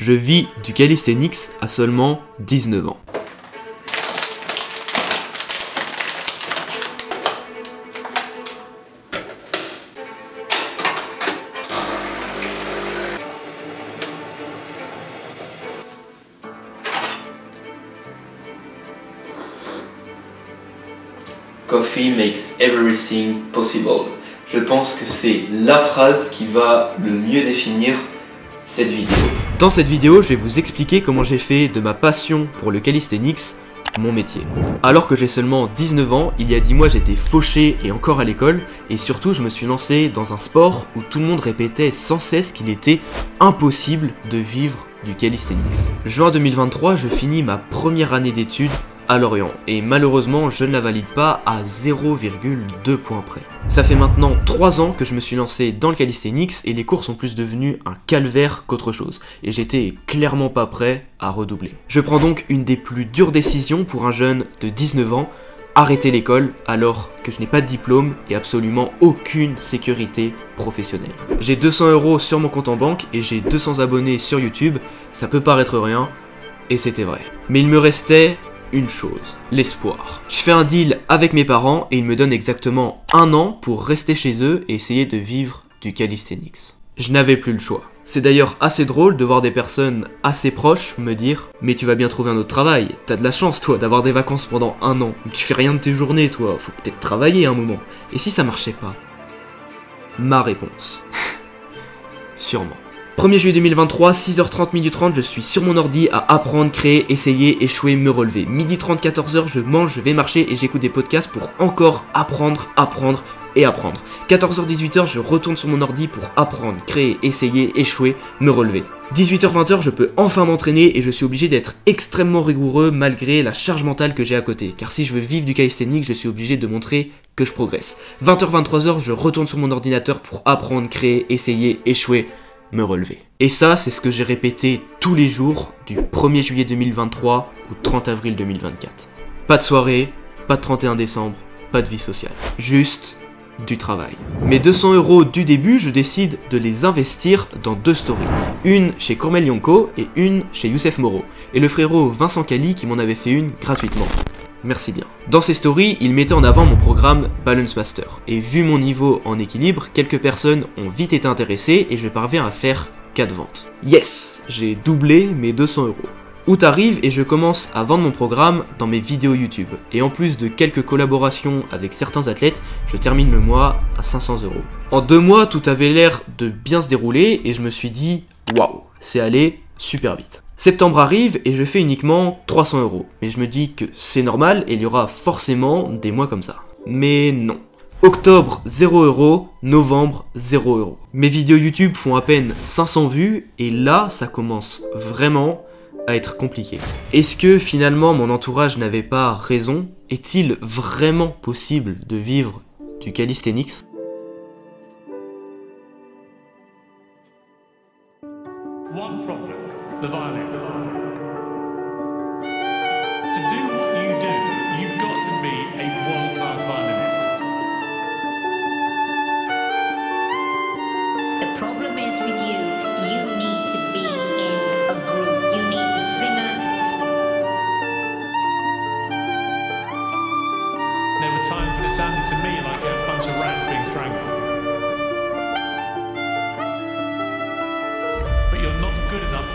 Je vis du calisthenics à seulement 19 ans. Coffee makes everything possible. Je pense que c'est la phrase qui va le mieux définir cette vidéo. Dans cette vidéo, je vais vous expliquer comment j'ai fait de ma passion pour le calisthenics mon métier. Alors que j'ai seulement 19 ans, il y a 10 mois j'étais fauché et encore à l'école, et surtout je me suis lancé dans un sport où tout le monde répétait sans cesse qu'il était impossible de vivre du calisthenics. Juin 2023, je finis ma première année d'études à Lorient, et malheureusement je ne la valide pas à 0,2 points près. Ça fait maintenant 3 ans que je me suis lancé dans le calisthenics et les cours sont plus devenus un calvaire qu'autre chose, et j'étais clairement pas prêt à redoubler. Je prends donc une des plus dures décisions pour un jeune de 19 ans, arrêter l'école alors que je n'ai pas de diplôme et absolument aucune sécurité professionnelle. J'ai 200 € sur mon compte en banque et j'ai 200 abonnés sur YouTube, ça peut paraître rien, et c'était vrai. Mais il me restait une chose, l'espoir. Je fais un deal avec mes parents et ils me donnent exactement 1 an pour rester chez eux et essayer de vivre du calisthenics. Je n'avais plus le choix. C'est d'ailleurs assez drôle de voir des personnes assez proches me dire « Mais tu vas bien trouver un autre travail, t'as de la chance toi d'avoir des vacances pendant 1 an, tu fais rien de tes journées toi, faut peut-être travailler un moment. Et si ça marchait pas ?» Ma réponse. Sûrement. 1er juillet 2023, 6h30, 12h30, je suis sur mon ordi à apprendre, créer, essayer, échouer, me relever. 12h30, 14h, je mange, je vais marcher et j'écoute des podcasts pour encore apprendre et apprendre. 14h, 18h, je retourne sur mon ordi pour apprendre, créer, essayer, échouer, me relever. 18h, 20h, je peux enfin m'entraîner et je suis obligé d'être extrêmement rigoureux malgré la charge mentale que j'ai à côté. Car si je veux vivre du calisthenics, je suis obligé de montrer que je progresse. 20h, 23h, je retourne sur mon ordinateur pour apprendre, créer, essayer, échouer, me relever. Et ça, c'est ce que j'ai répété tous les jours du 1er juillet 2023 au 30 avril 2024. Pas de soirée, pas de 31 décembre, pas de vie sociale. Juste du travail. Mes 200 € du début, je décide de les investir dans 2 stories. Une chez Cormel Yonko et une chez Youssef Moreau. Et le frérot Vincent Cali qui m'en avait fait une gratuitement. Merci bien. Dans ces stories, il mettait en avant mon programme Balance Master. Et vu mon niveau en équilibre, quelques personnes ont vite été intéressées et je parviens à faire 4 ventes. Yes! J'ai doublé mes 200 €. Août arrive et je commence à vendre mon programme dans mes vidéos YouTube. Et en plus de quelques collaborations avec certains athlètes, je termine le mois à 500 €. En 2 mois, tout avait l'air de bien se dérouler et je me suis dit « Waouh, c'est allé super vite ». Septembre arrive et je fais uniquement 300 €. Mais je me dis que c'est normal et il y aura forcément des mois comme ça. Mais non. Octobre, 0 €, novembre, 0 €. Mes vidéos YouTube font à peine 500 vues et là, ça commence vraiment à être compliqué. Est-ce que finalement mon entourage n'avait pas raison? Est-il vraiment possible de vivre du calisthenics? One problem, the violin. To do what you do, you've got to be a world-class violinist. The problem is with you, you need to be in a group, you need to sing a... There were times when it sounded to me like a bunch of rats being strangled. But you're not good enough.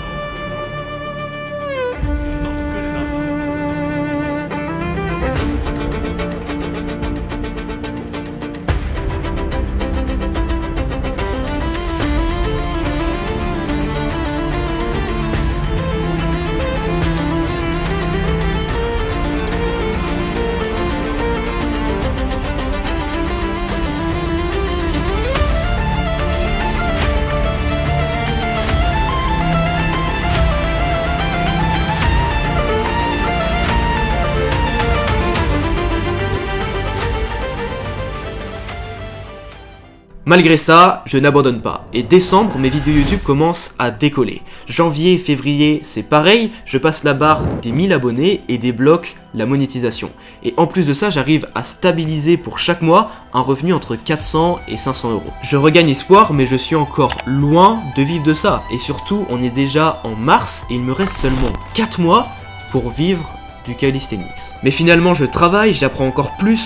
Malgré ça, je n'abandonne pas. Et décembre, mes vidéos YouTube commencent à décoller. Janvier et février, c'est pareil, je passe la barre des 1000 abonnés et débloque la monétisation. Et en plus de ça, j'arrive à stabiliser pour chaque mois un revenu entre 400 et 500 euros. Je regagne espoir, mais je suis encore loin de vivre de ça. Et surtout, on est déjà en mars et il me reste seulement 4 mois pour vivre du calisthenics. Mais finalement, je travaille, j'apprends encore plus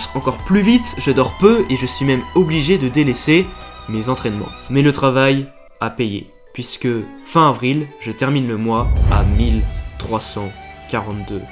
vite, je dors peu et je suis même obligé de délaisser mes entraînements. Mais le travail a payé, puisque fin avril, je termine le mois à 1342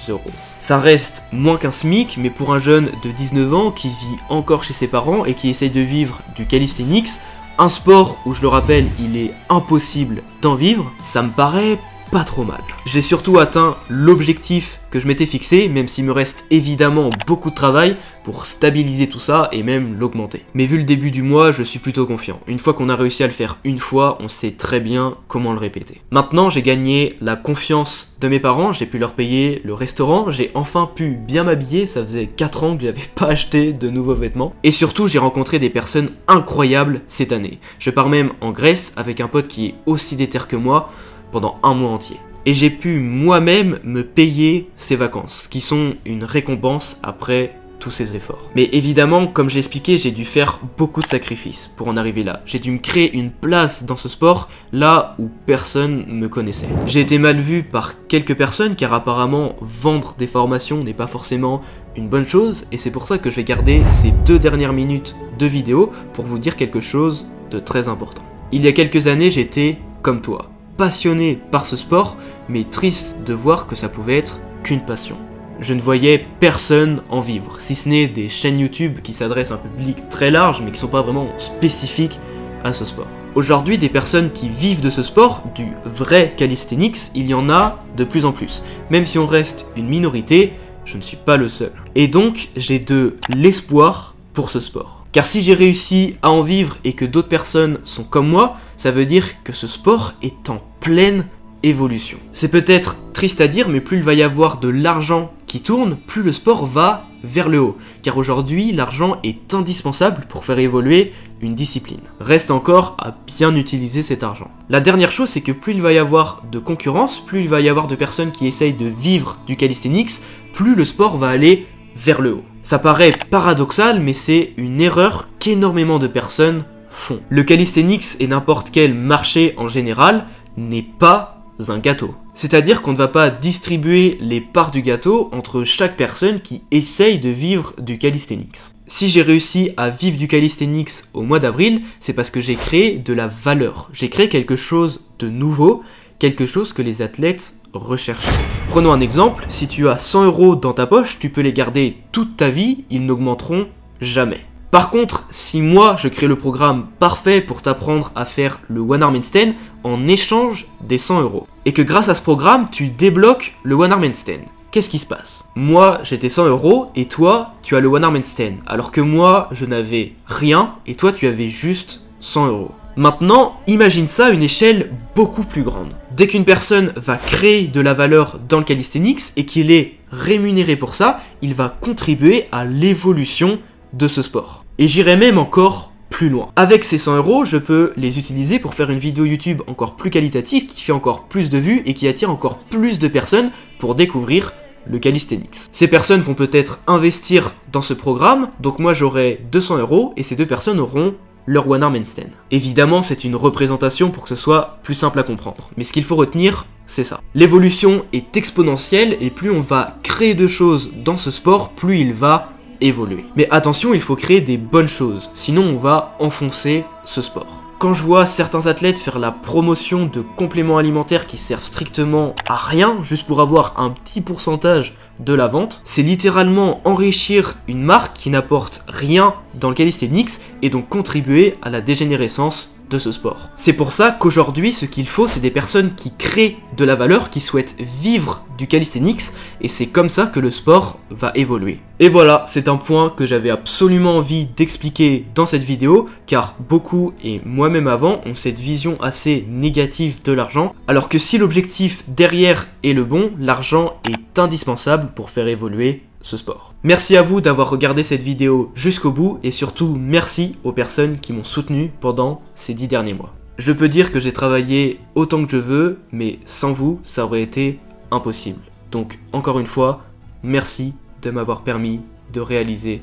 €. Ça reste moins qu'un SMIC, mais pour un jeune de 19 ans qui vit encore chez ses parents et qui essaye de vivre du calisthenics, un sport où, je le rappelle, il est impossible d'en vivre, ça me paraît pas trop mal. J'ai surtout atteint l'objectif que je m'étais fixé, même s'il me reste évidemment beaucoup de travail pour stabiliser tout ça et même l'augmenter. Mais vu le début du mois, je suis plutôt confiant. Une fois qu'on a réussi à le faire une fois, on sait très bien comment le répéter. Maintenant, j'ai gagné la confiance de mes parents, j'ai pu leur payer le restaurant, j'ai enfin pu bien m'habiller, ça faisait 4 ans que j'avais pas acheté de nouveaux vêtements. Et surtout, j'ai rencontré des personnes incroyables cette année. Je pars même en Grèce avec un pote qui est aussi déter que moi, pendant un mois entier. Et j'ai pu moi-même me payer ces vacances, qui sont une récompense après tous ces efforts. Mais évidemment, comme j'ai expliqué, j'ai dû faire beaucoup de sacrifices pour en arriver là. J'ai dû me créer une place dans ce sport, là où personne me connaissait. J'ai été mal vu par quelques personnes, car apparemment, vendre des formations n'est pas forcément une bonne chose, et c'est pour ça que je vais garder ces 2 dernières minutes de vidéo pour vous dire quelque chose de très important. Il y a quelques années, j'étais comme toi, passionné par ce sport, mais triste de voir que ça pouvait être qu'une passion. Je ne voyais personne en vivre, si ce n'est des chaînes YouTube qui s'adressent à un public très large, mais qui ne sont pas vraiment spécifiques à ce sport. Aujourd'hui, des personnes qui vivent de ce sport, du vrai calisthenics, il y en a de plus en plus. Même si on reste une minorité, je ne suis pas le seul. Et donc, j'ai de l'espoir pour ce sport. Car si j'ai réussi à en vivre et que d'autres personnes sont comme moi, ça veut dire que ce sport est en pleine évolution. C'est peut-être triste à dire, mais plus il va y avoir de l'argent qui tourne, plus le sport va vers le haut. Car aujourd'hui, l'argent est indispensable pour faire évoluer une discipline. Reste encore à bien utiliser cet argent. La dernière chose, c'est que plus il va y avoir de concurrence, plus il va y avoir de personnes qui essayent de vivre du calisthenics, plus le sport va aller vers le haut. Ça paraît paradoxal, mais c'est une erreur qu'énormément de personnes font. Le calisthenics et n'importe quel marché en général n'est pas un gâteau. C'est-à-dire qu'on ne va pas distribuer les parts du gâteau entre chaque personne qui essaye de vivre du calisthenics. Si j'ai réussi à vivre du calisthenics au mois d'avril, c'est parce que j'ai créé de la valeur. J'ai créé quelque chose de nouveau, quelque chose que les athlètes rechercher. Prenons un exemple, si tu as 100 € dans ta poche, tu peux les garder toute ta vie, ils n'augmenteront jamais. Par contre, si moi je crée le programme parfait pour t'apprendre à faire le One Arm Handstand en échange des 100 €, et que grâce à ce programme, tu débloques le One Arm Handstand, qu'est-ce qui se passe? Moi, j'étais 100 € et toi, tu as le One Arm Handstand, alors que moi, je n'avais rien et toi, tu avais juste 100 €. Maintenant, imagine ça à une échelle beaucoup plus grande. Dès qu'une personne va créer de la valeur dans le calisthenics et qu'il est rémunéré pour ça, il va contribuer à l'évolution de ce sport. Et j'irai même encore plus loin. Avec ces 100 €, je peux les utiliser pour faire une vidéo YouTube encore plus qualitative, qui fait encore plus de vues et qui attire encore plus de personnes pour découvrir le calisthenics. Ces personnes vont peut-être investir dans ce programme, donc moi j'aurai 200 € et ces 2 personnes auront leur One Arm Handstand. Évidemment, c'est une représentation pour que ce soit plus simple à comprendre. Mais ce qu'il faut retenir, c'est ça. L'évolution est exponentielle et plus on va créer de choses dans ce sport, plus il va évoluer. Mais attention, il faut créer des bonnes choses, sinon on va enfoncer ce sport. Quand je vois certains athlètes faire la promotion de compléments alimentaires qui servent strictement à rien, juste pour avoir un petit pourcentage de la vente, c'est littéralement enrichir une marque qui n'apporte rien dans le calisthenics et donc contribuer à la dégénérescence de ce sport. C'est pour ça qu'aujourd'hui, ce qu'il faut, c'est des personnes qui créent de la valeur, qui souhaitent vivre du calisthenics, et c'est comme ça que le sport va évoluer. Et voilà, c'est un point que j'avais absolument envie d'expliquer dans cette vidéo, car beaucoup, et moi-même avant, ont cette vision assez négative de l'argent, alors que si l'objectif derrière est le bon, l'argent est indispensable pour faire évoluer ce sport. Merci à vous d'avoir regardé cette vidéo jusqu'au bout et surtout merci aux personnes qui m'ont soutenu pendant ces 10 derniers mois. Je peux dire que j'ai travaillé autant que je veux, mais sans vous, ça aurait été impossible. Donc encore une fois, merci de m'avoir permis de réaliser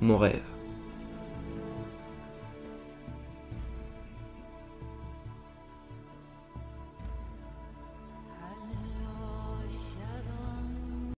mon rêve.